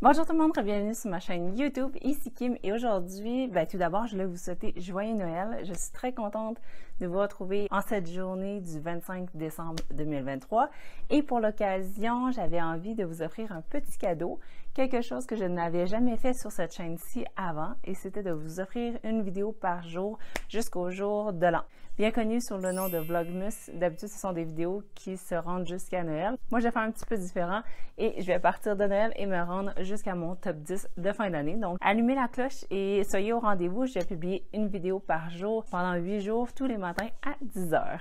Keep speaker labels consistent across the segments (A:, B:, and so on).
A: Bonjour tout le monde, bienvenue sur ma chaîne YouTube, ici Kim et aujourd'hui, tout d'abord, je voulais vous souhaiter joyeux Noël. Je suis très contente de vous retrouver en cette journée du 25 décembre 2023 et pour l'occasion, j'avais envie de vous offrir un petit cadeau, quelque chose que je n'avais jamais fait sur cette chaîne-ci avant et c'était de vous offrir une vidéo par jour jusqu'au jour de l'an. Bien connu sous le nom de Vlogmas, d'habitude ce sont des vidéos qui se rendent jusqu'à Noël. Moi je vais faire un petit peu différent et je vais partir de Noël et me rendre jusqu'à mon top 10 de fin d'année. Donc allumez la cloche et soyez au rendez-vous. Je vais publier une vidéo par jour pendant 8 jours tous les matins à 10 h.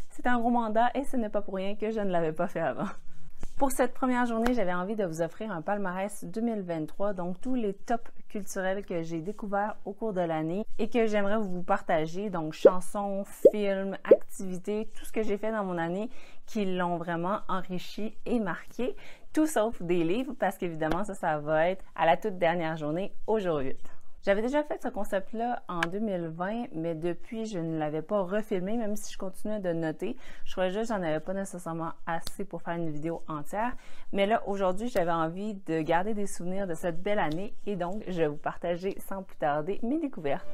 A: C'est un gros mandat et ce n'est pas pour rien que je ne l'avais pas fait avant. Pour cette première journée, j'avais envie de vous offrir un palmarès 2023, donc tous les tops culturels que j'ai découverts au cours de l'année et que j'aimerais vous partager, donc chansons, films, activités, tout ce que j'ai fait dans mon année qui l'ont vraiment enrichi et marqué, tout sauf des livres parce qu'évidemment ça va être à la toute dernière journée au jour 8. J'avais déjà fait ce concept-là en 2020, mais depuis, je ne l'avais pas refilmé, même si je continuais de noter. Je trouvais juste que j'en avais pas nécessairement assez pour faire une vidéo entière. Mais là, aujourd'hui, j'avais envie de garder des souvenirs de cette belle année et donc, je vais vous partager sans plus tarder mes découvertes.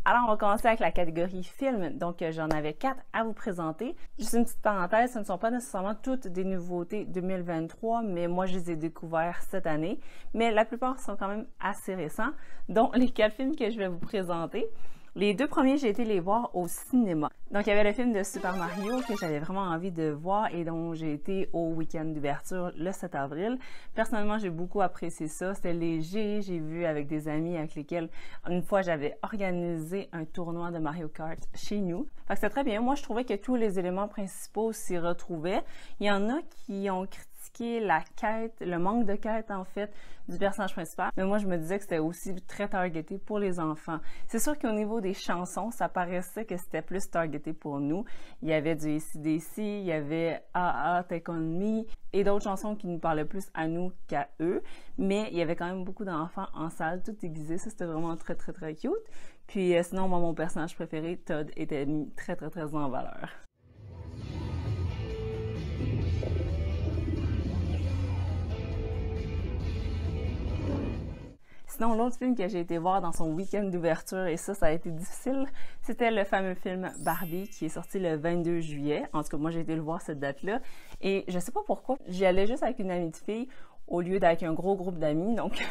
A: Alors, on va commencer avec la catégorie film. Donc, j'en avais 4 à vous présenter. Juste une petite parenthèse, ce ne sont pas nécessairement toutes des nouveautés 2023, mais moi, je les ai découverts cette année. Mais la plupart sont quand même assez récents, dont les 4 films que je vais vous présenter. Les 2 premiers, j'ai été les voir au cinéma. Donc, il y avait le film de Super Mario que j'avais vraiment envie de voir et dont j'ai été au week-end d'ouverture le 7 avril. Personnellement, j'ai beaucoup apprécié ça. C'était léger. J'ai vu avec des amis avec lesquels, une fois, j'avais organisé un tournoi de Mario Kart chez nous. Fait que c'était très bien. Moi, je trouvais que tous les éléments principaux s'y retrouvaient. Il y en a qui ont critiqué la quête, le manque de quête en fait du personnage principal, mais moi je me disais que c'était aussi très targeté pour les enfants. C'est sûr qu'au niveau des chansons, ça paraissait que c'était plus targeté pour nous. Il y avait du AC/DC, il y avait AA, Take On Me et d'autres chansons qui nous parlaient plus à nous qu'à eux, mais il y avait quand même beaucoup d'enfants en salle, tout déguisés, ça c'était vraiment très cute. Puis sinon, moi mon personnage préféré, Todd, était mis très en valeur. Sinon, l'autre film que j'ai été voir dans son week-end d'ouverture, et ça a été difficile, c'était le fameux film Barbie qui est sorti le 22 juillet. En tout cas, moi, j'ai été le voir cette date-là. Et je sais pas pourquoi, j'y allais juste avec une amie de fille au lieu d'avec un gros groupe d'amis. Donc,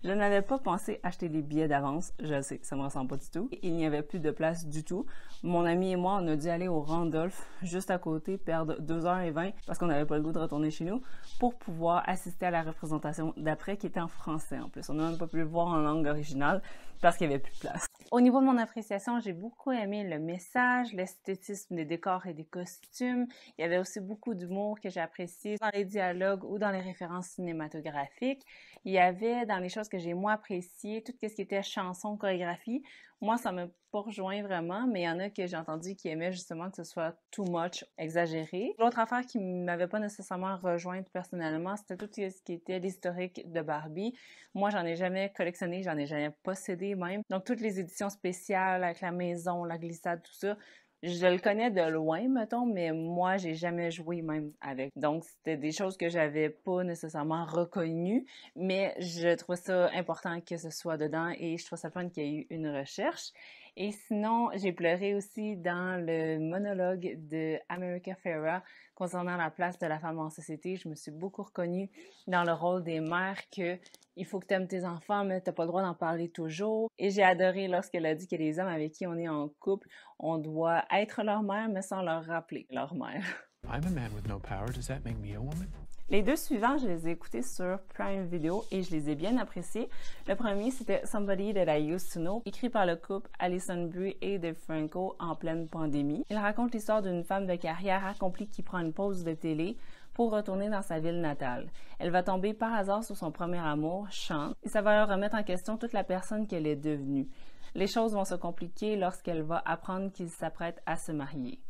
A: je n'avais pas pensé acheter des billets d'avance. Je sais, ça me ressemble pas du tout. Il n'y avait plus de place du tout. Mon ami et moi, on a dû aller au Randolph, juste à côté, perdre 2h20 parce qu'on n'avait pas le goût de retourner chez nous pour pouvoir assister à la représentation d'après qui était en français en plus. On n'a même pas pu le voir en langue originale parce qu'il n'y avait plus de place. Au niveau de mon appréciation, j'ai beaucoup aimé le message, l'esthétisme des décors et des costumes. Il y avait aussi beaucoup d'humour que j'ai apprécié dans les dialogues ou dans les références cinématographiques. Il y avait dans les choses que j'ai moins appréciées, tout ce qui était chanson, chorégraphie. Moi, ça m'a pas rejoint vraiment, mais il y en a que j'ai entendu qui aimaient justement que ce soit too much, exagéré. L'autre affaire qui m'avait pas nécessairement rejointe personnellement, c'était tout ce qui était l'historique de Barbie. Moi, j'en ai jamais collectionné, j'en ai jamais possédé même. Donc, toutes les éditions spéciales avec la maison, la glissade, tout ça, je le connais de loin, mettons, mais moi, j'ai jamais joué même avec. Donc, c'était des choses que j'avais pas nécessairement reconnues, mais je trouve ça important que ce soit dedans et je trouve ça fun qu'il y ait eu une recherche. Et sinon, j'ai pleuré aussi dans le monologue de America Ferrera concernant la place de la femme en société. Je me suis beaucoup reconnue dans le rôle des mères que il faut que tu aimes tes enfants, mais t'as pas le droit d'en parler toujours. Et j'ai adoré lorsqu'elle a dit que les hommes avec qui on est en couple, on doit être leur mère, mais sans leur rappeler leur mère. I'm a man with no power. Does that make me a woman? Les 2 suivants, je les ai écoutés sur Prime Video et je les ai bien appréciés. Le premier, c'était Somebody That I Used to Know, écrit par le couple Alison Brie et Dave Franco en pleine pandémie. Il raconte l'histoire d'une femme de carrière accomplie qui prend une pause de télé pour retourner dans sa ville natale. Elle va tomber par hasard sur son premier amour, Sean, et ça va leur remettre en question toute la personne qu'elle est devenue. Les choses vont se compliquer lorsqu'elle va apprendre qu'il s'apprête à se marier.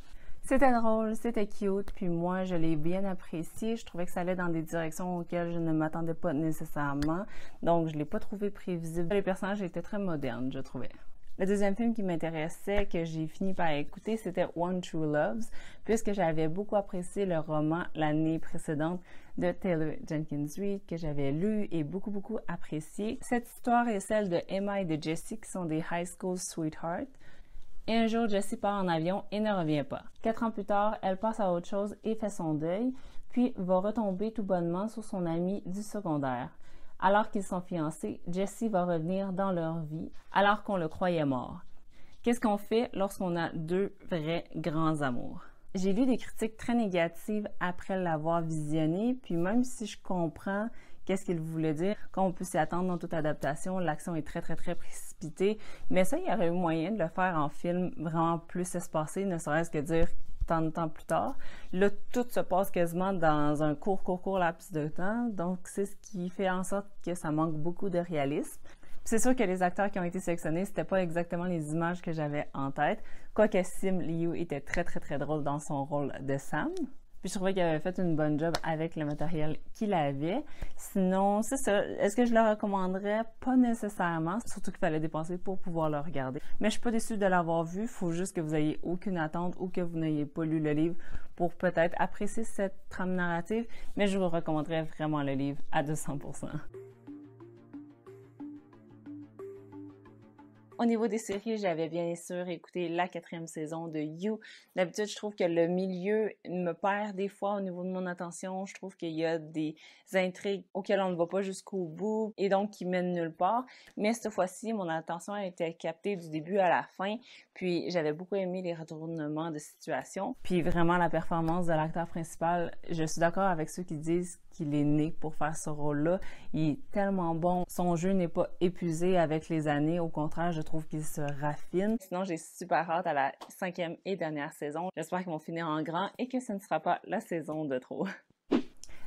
A: C'était drôle, c'était cute, puis moi, je l'ai bien apprécié. Je trouvais que ça allait dans des directions auxquelles je ne m'attendais pas nécessairement, donc je l'ai pas trouvé prévisible. Les personnages étaient très modernes, je trouvais. Le deuxième film qui m'intéressait, que j'ai fini par écouter, c'était One True Loves, puisque j'avais beaucoup apprécié le roman l'année précédente de Taylor Jenkins Reid, que j'avais lu et beaucoup apprécié. Cette histoire est celle de Emma et de Jessie, qui sont des high school sweethearts. Et un jour, Jessie part en avion et ne revient pas. 4 ans plus tard, elle passe à autre chose et fait son deuil, puis va retomber tout bonnement sur son ami du secondaire. Alors qu'ils sont fiancés, Jessie va revenir dans leur vie, alors qu'on le croyait mort. Qu'est-ce qu'on fait lorsqu'on a deux vrais grands amours? J'ai lu des critiques très négatives après l'avoir visionné, puis même si je comprends qu'est-ce qu'il voulait dire, quand on peut s'y attendre dans toute adaptation, l'action est très précipitée, mais ça, il y aurait eu moyen de le faire en film vraiment plus espacé, ne serait-ce que dire tant de temps plus tard. Là, tout se passe quasiment dans un court laps de temps, donc c'est ce qui fait en sorte que ça manque beaucoup de réalisme. C'est sûr que les acteurs qui ont été sélectionnés, c'était pas exactement les images que j'avais en tête, quoique Sim Liu était très drôle dans son rôle de Sam. Puis je trouvais qu'il avait fait une bonne job avec le matériel qu'il avait. Sinon, c'est ça. Est-ce que je le recommanderais? Pas nécessairement, surtout qu'il fallait dépenser pour pouvoir le regarder. Mais je suis pas déçue de l'avoir vu. Il faut juste que vous ayez aucune attente ou que vous n'ayez pas lu le livre pour peut-être apprécier cette trame narrative. Mais je vous recommanderais vraiment le livre à 200%. Au niveau des séries, j'avais bien sûr écouté la 4e saison de You. D'habitude, je trouve que le milieu me perd des fois au niveau de mon attention. Je trouve qu'il y a des intrigues auxquelles on ne va pas jusqu'au bout et donc qui mènent nulle part. Mais cette fois-ci, mon attention a été captée du début à la fin. Puis j'avais beaucoup aimé les retournements de situation. Puis vraiment la performance de l'acteur principal, je suis d'accord avec ceux qui disent qu'il est né pour faire ce rôle-là. Il est tellement bon. Son jeu n'est pas épuisé avec les années. Au contraire, je trouve qu'il se raffine. Sinon, j'ai super hâte à la 5e et dernière saison. J'espère qu'ils vont finir en grand et que ce ne sera pas la saison de trop.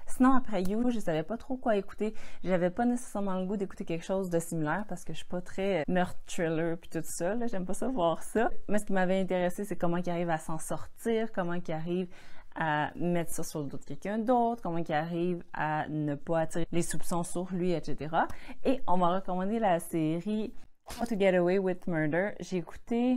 A: Sinon, après You, je savais pas trop quoi écouter. J'avais pas nécessairement le goût d'écouter quelque chose de similaire parce que je suis pas très meurtre thriller puis tout ça. J'aime pas ça voir ça. Mais ce qui m'avait intéressé, c'est comment il arrive à s'en sortir, comment il arrive à mettre ça sur le dos de quelqu'un d'autre, comment il arrive à ne pas attirer les soupçons sur lui, etc. Et on m'a recommandé la série How to Get Away with Murder. J'ai écouté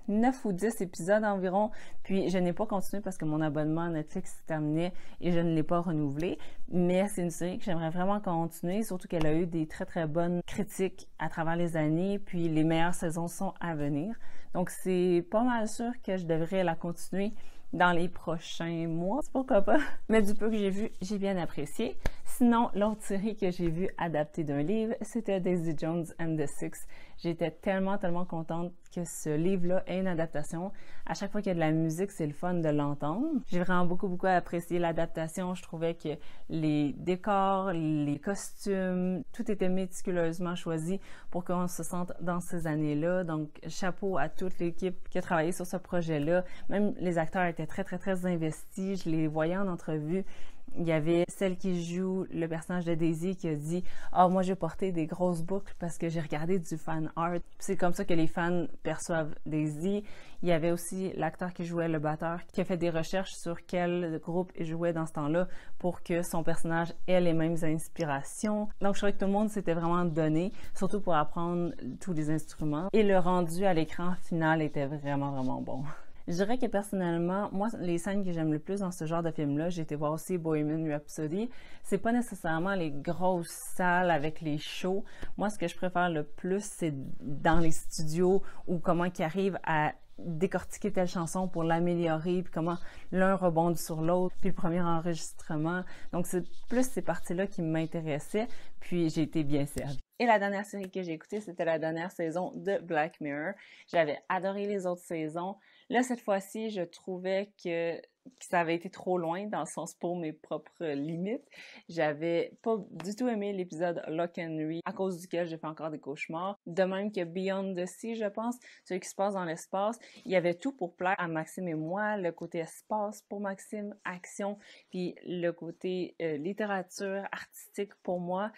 A: 9 ou 10 épisodes environ, puis je n'ai pas continué parce que mon abonnement Netflix se terminait et je ne l'ai pas renouvelé, mais c'est une série que j'aimerais vraiment continuer, surtout qu'elle a eu des très bonnes critiques à travers les années, puis les meilleures saisons sont à venir. Donc c'est pas mal sûr que je devrais la continuer dans les prochains mois, pourquoi pas. Mais du peu que j'ai vu, j'ai bien apprécié. Sinon, l'autre série que j'ai vue adaptée d'un livre, c'était Daisy Jones and the Six. J'étais tellement contente que ce livre-là ait une adaptation. À chaque fois qu'il y a de la musique, c'est le fun de l'entendre. J'ai vraiment beaucoup apprécié l'adaptation. Je trouvais que les décors, les costumes, tout était méticuleusement choisi pour qu'on se sente dans ces années-là. Donc, chapeau à toute l'équipe qui a travaillé sur ce projet-là. Même les acteurs étaient très investis. Je les voyais en entrevue. Il y avait celle qui joue le personnage de Daisy qui a dit « Ah, moi, j'ai porté des grosses boucles parce que j'ai regardé du fan art. » C'est comme ça que les fans perçoivent Daisy. Il y avait aussi l'acteur qui jouait le batteur qui a fait des recherches sur quel groupe il jouait dans ce temps-là pour que son personnage ait les mêmes inspirations. Donc, je trouvais que tout le monde s'était vraiment donné, surtout pour apprendre tous les instruments. Et le rendu à l'écran final était vraiment bon. Je dirais que personnellement, moi, les scènes que j'aime le plus dans ce genre de film-là, j'ai été voir aussi Bohemian Rhapsody. C'est pas nécessairement les grosses salles avec les shows. Moi, ce que je préfère le plus, c'est dans les studios ou comment ils arrivent à décortiquer telle chanson pour l'améliorer, puis comment l'un rebondit sur l'autre, puis le premier enregistrement. Donc, c'est plus ces parties-là qui m'intéressaient, puis j'ai été bien servie. Et la dernière série que j'ai écoutée, c'était la dernière saison de Black Mirror. J'avais adoré les autres saisons. Là, cette fois-ci, je trouvais que ça avait été trop loin dans le sens pour mes propres limites. J'avais pas du tout aimé l'épisode Lock Henry, à cause duquel j'ai fait encore des cauchemars. De même que Beyond the Sea, je pense, celui qui se passe dans l'espace. Il y avait tout pour plaire à Maxime et moi, le côté espace pour Maxime, action, puis le côté littérature, artistique pour moi.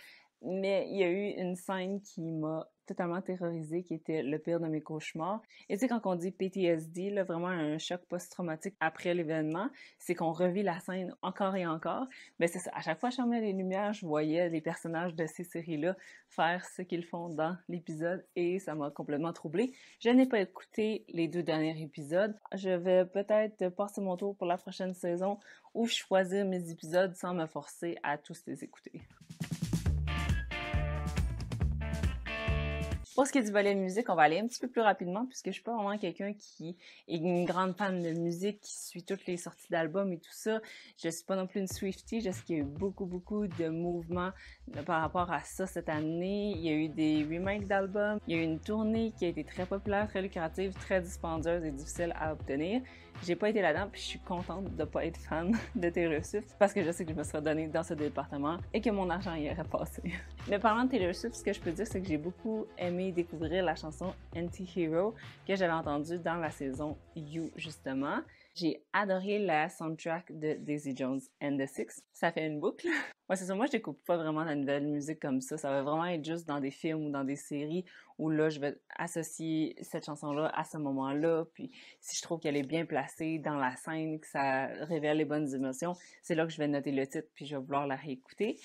A: Mais il y a eu une scène qui m'a totalement terrorisée, qui était le pire de mes cauchemars. Et tu sais, quand on dit PTSD, là, vraiment un choc post-traumatique après l'événement, c'est qu'on revit la scène encore et encore. Mais c'est ça, à chaque fois que je fermais les lumières, je voyais les personnages de ces séries-là faire ce qu'ils font dans l'épisode et ça m'a complètement troublée. Je n'ai pas écouté les 2 derniers épisodes. Je vais peut-être passer mon tour pour la prochaine saison ou choisir mes épisodes sans me forcer à tous les écouter. Pour ce qui est du volet musique, on va aller un petit peu plus rapidement puisque je suis pas vraiment quelqu'un qui est une grande fan de musique, qui suit toutes les sorties d'albums et tout ça. Je suis pas non plus une Swiftie. Je sais qu'il y a eu beaucoup de mouvements par rapport à ça cette année. Il y a eu des remakes d'albums. Il y a eu une tournée qui a été très populaire, très lucrative, très dispendieuse et difficile à obtenir. J'ai pas été là-dedans puis je suis contente de pas être fan de Taylor Swift parce que je sais que je me serais donnée dans ce département et que mon argent y aurait passé. Mais parlant de Taylor Swift, ce que je peux dire, c'est que j'ai beaucoup aimé découvrir la chanson Anti-Hero que j'avais entendue dans la saison You, justement. J'ai adoré la soundtrack de Daisy Jones and the Six. Ça fait une boucle. Ouais, c'est ça. Moi, je découvre pas vraiment la nouvelle musique comme ça. Ça va vraiment être juste dans des films ou dans des séries où là, je vais associer cette chanson-là à ce moment-là. Puis, si je trouve qu'elle est bien placée dans la scène, que ça révèle les bonnes émotions, c'est là que je vais noter le titre puis je vais vouloir la réécouter.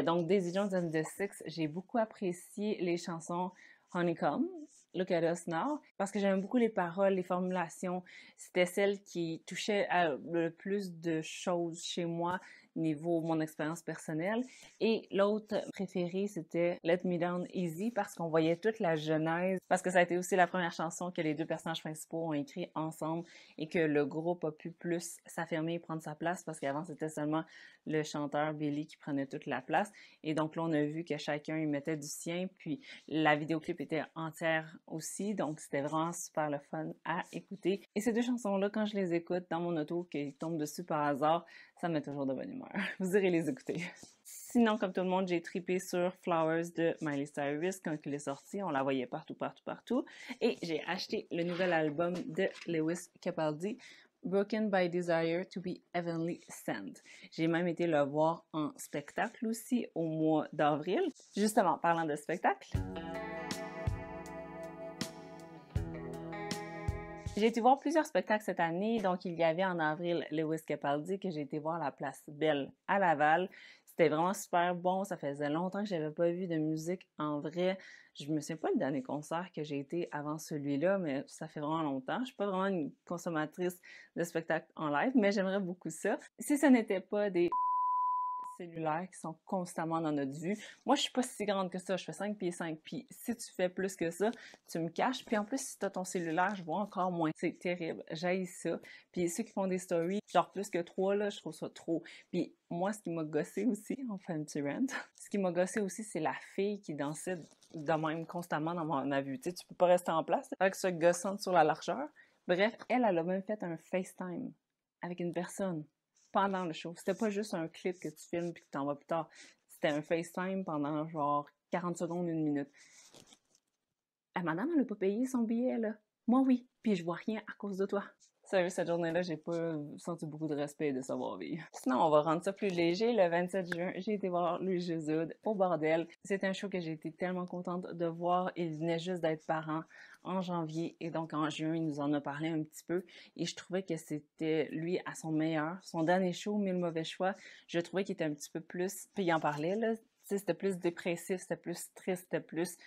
A: Donc, Daisy Jones and the Six, j'ai beaucoup apprécié les chansons Honeycomb, Look at Us Now, parce que j'aime beaucoup les paroles, les formulations. C'était celle qui touchait à le plus de choses chez moi niveau mon expérience personnelle. Et l'autre préférée, c'était Let Me Down Easy, parce qu'on voyait toute la genèse, parce que ça a été aussi la première chanson que les 2 personnages principaux ont écrit ensemble et que le groupe a pu plus s'affirmer et prendre sa place, parce qu'avant, c'était seulement le chanteur Billy qui prenait toute la place. Et donc là, on a vu que chacun y mettait du sien, puis la vidéoclip était entière aussi, donc c'était vraiment super le fun à écouter. Et ces 2 chansons-là, quand je les écoute dans mon auto, qu'ils tombent dessus par hasard, ça me met toujours de bonne humeur. Vous irez les écouter. Sinon, comme tout le monde, j'ai trippé sur Flowers de Miley Cyrus quand il est sorti. On la voyait partout. Et j'ai acheté le nouvel album de Lewis Capaldi, Broken by Desire to be Heavenly Sent. J'ai même été le voir en spectacle aussi au mois d'avril. Justement, parlant de spectacle, j'ai été voir plusieurs spectacles cette année. Donc, il y avait en avril Lewis Capaldi que j'ai été voir à la Place Belle à Laval. C'était vraiment super bon. Ça faisait longtemps que j'avais pas vu de musique en vrai. Je me souviens pas le dernier concert que j'ai été avant celui-là, mais ça fait vraiment longtemps. Je suis pas vraiment une consommatrice de spectacles en live, mais j'aimerais beaucoup ça. Si ce n'était pas des cellulaires qui sont constamment dans notre vue. Moi, je suis pas si grande que ça, je fais 5 pieds 5. Puis si tu fais plus que ça, tu me caches. Puis en plus, si t'as ton cellulaire, je vois encore moins. C'est terrible, j'haïs ça. Puis ceux qui font des stories, genre plus que 3, là, je trouve ça trop. Puis moi, ce qui m'a gossé aussi, on fait un petit rant, ce qui m'a gossé aussi, c'est la fille qui dansait de même constamment dans ma vue. Tu sais, tu peux pas rester en place avec ce gossante sur la largeur. Bref, elle a même fait un FaceTime avec une personne pendant le show. C'était pas juste un clip que tu filmes puis que tu envoies plus tard. C'était un FaceTime pendant genre 40 secondes, 1 minute. Madame, elle a pas payé son billet, là. Moi, oui. Puis je vois rien à cause de toi. Sérieux, cette journée-là, j'ai pas senti beaucoup de respect et de savoir-vivre. Sinon, on va rendre ça plus léger. Le 27 juin, j'ai été voir Louis Jésude au bordel. C'était un show que j'ai été tellement contente de voir. Il venait juste d'être parent en janvier et donc en juin, il nous en a parlé un petit peu et je trouvais que c'était lui à son meilleur. Son dernier show, Mille mauvais choix, je trouvais qu'il était un petit peu plus... Puis il en parlait, là. Tu sais, c'était plus dépressif, c'était plus triste, c'était plus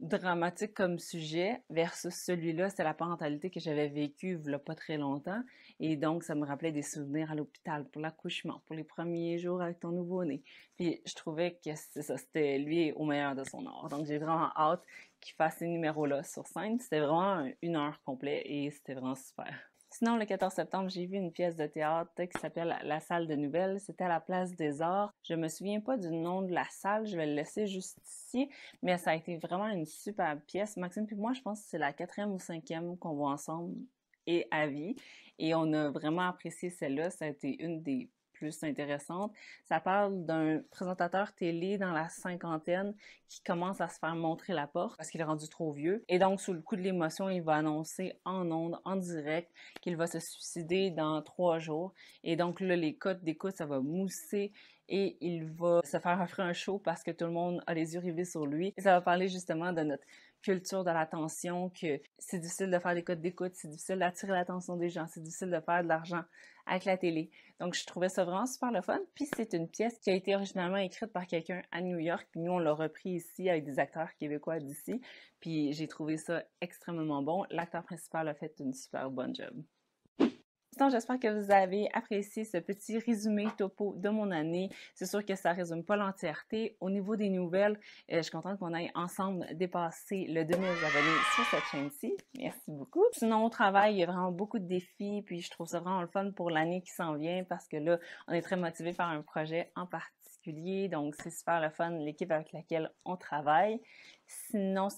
A: dramatique comme sujet versus celui-là, c'était la parentalité que j'avais vécue il y a pas très longtemps et donc ça me rappelait des souvenirs à l'hôpital pour l'accouchement, pour les premiers jours avec ton nouveau-né. Puis je trouvais que c'est ça, c'était lui au meilleur de son art. Donc j'ai vraiment hâte qu'il fasse ces numéros-là sur scène. C'était vraiment 1 heure complète et c'était vraiment super. Sinon, le 14 septembre, j'ai vu une pièce de théâtre qui s'appelle La Salle de Nouvelles. C'était à la Place des Arts. Je me souviens pas du nom de la salle, je vais le laisser juste ici, mais ça a été vraiment une super pièce. Maxime puis moi, je pense que c'est la 4e ou 5e qu'on voit ensemble et à vie. Et on a vraiment apprécié celle-là. Ça a été une des plus intéressante. Ça parle d'un présentateur télé dans la cinquantaine qui commence à se faire montrer la porte parce qu'il est rendu trop vieux. Et donc, sous le coup de l'émotion, il va annoncer en ondes, en direct, qu'il va se suicider dans 3 jours. Et donc là, les cotes d'écoute, ça va mousser et il va se faire offrir un show parce que tout le monde a les yeux rivés sur lui. Et ça va parler justement de notre culture de l'attention, que c'est difficile de faire des codes d'écoute, c'est difficile d'attirer l'attention des gens, c'est difficile de faire de l'argent avec la télé. Donc, je trouvais ça vraiment super le fun. Puis, c'est une pièce qui a été originalement écrite par quelqu'un à New York. Puis, nous, on l'a repris ici avec des acteurs québécois d'ici. Puis, j'ai trouvé ça extrêmement bon. L'acteur principal a fait une super bonne job. Sinon, j'espère que vous avez apprécié ce petit résumé topo de mon année. C'est sûr que ça résume pas l'entièreté. Au niveau des nouvelles, je suis contente qu'on aille ensemble dépasser le 2000 abonnés sur cette chaîne-ci. Merci beaucoup. Sinon, au travail, il y a vraiment beaucoup de défis, puis je trouve ça vraiment le fun pour l'année qui s'en vient parce que là, on est très motivé par un projet en particulier. Donc, c'est super le fun, l'équipe avec laquelle on travaille. Sinon,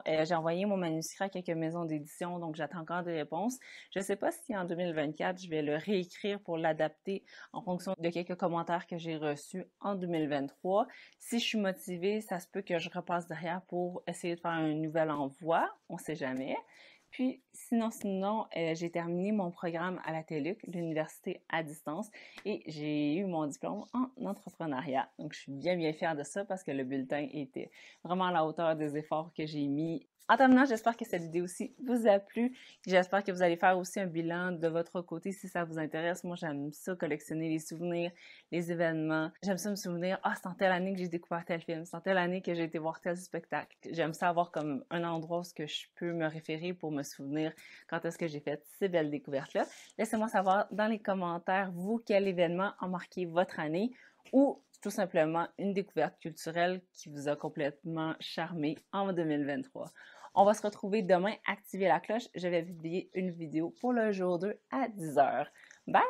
A: j'ai envoyé mon manuscrit à quelques maisons d'édition, donc j'attends encore des réponses. Je ne sais pas si en 2024, je vais le réécrire pour l'adapter en fonction de quelques commentaires que j'ai reçus en 2023. Si je suis motivée, ça se peut que je repasse derrière pour essayer de faire un nouvel envoi, on ne sait jamais. Puis, sinon, j'ai terminé mon programme à la TELUC, l'université à distance, et j'ai eu mon diplôme en entrepreneuriat. Donc, je suis bien fière de ça parce que le bulletin était vraiment à la hauteur des efforts que j'ai mis. En terminant, j'espère que cette vidéo aussi vous a plu. J'espère que vous allez faire aussi un bilan de votre côté si ça vous intéresse. Moi, j'aime ça collectionner les souvenirs, les événements. J'aime ça me souvenir, c'est en telle année que j'ai découvert tel film, c'est en telle année que j'ai été voir tel spectacle. J'aime ça avoir comme un endroit où je peux me référer pour me souvenir quand est-ce que j'ai fait ces belles découvertes-là. Laissez-moi savoir dans les commentaires, vous, quel événement a marqué votre année ou tout simplement une découverte culturelle qui vous a complètement charmé en 2023. On va se retrouver demain. Activez la cloche. Je vais publier une vidéo pour le jour 2 à 10h. Bye!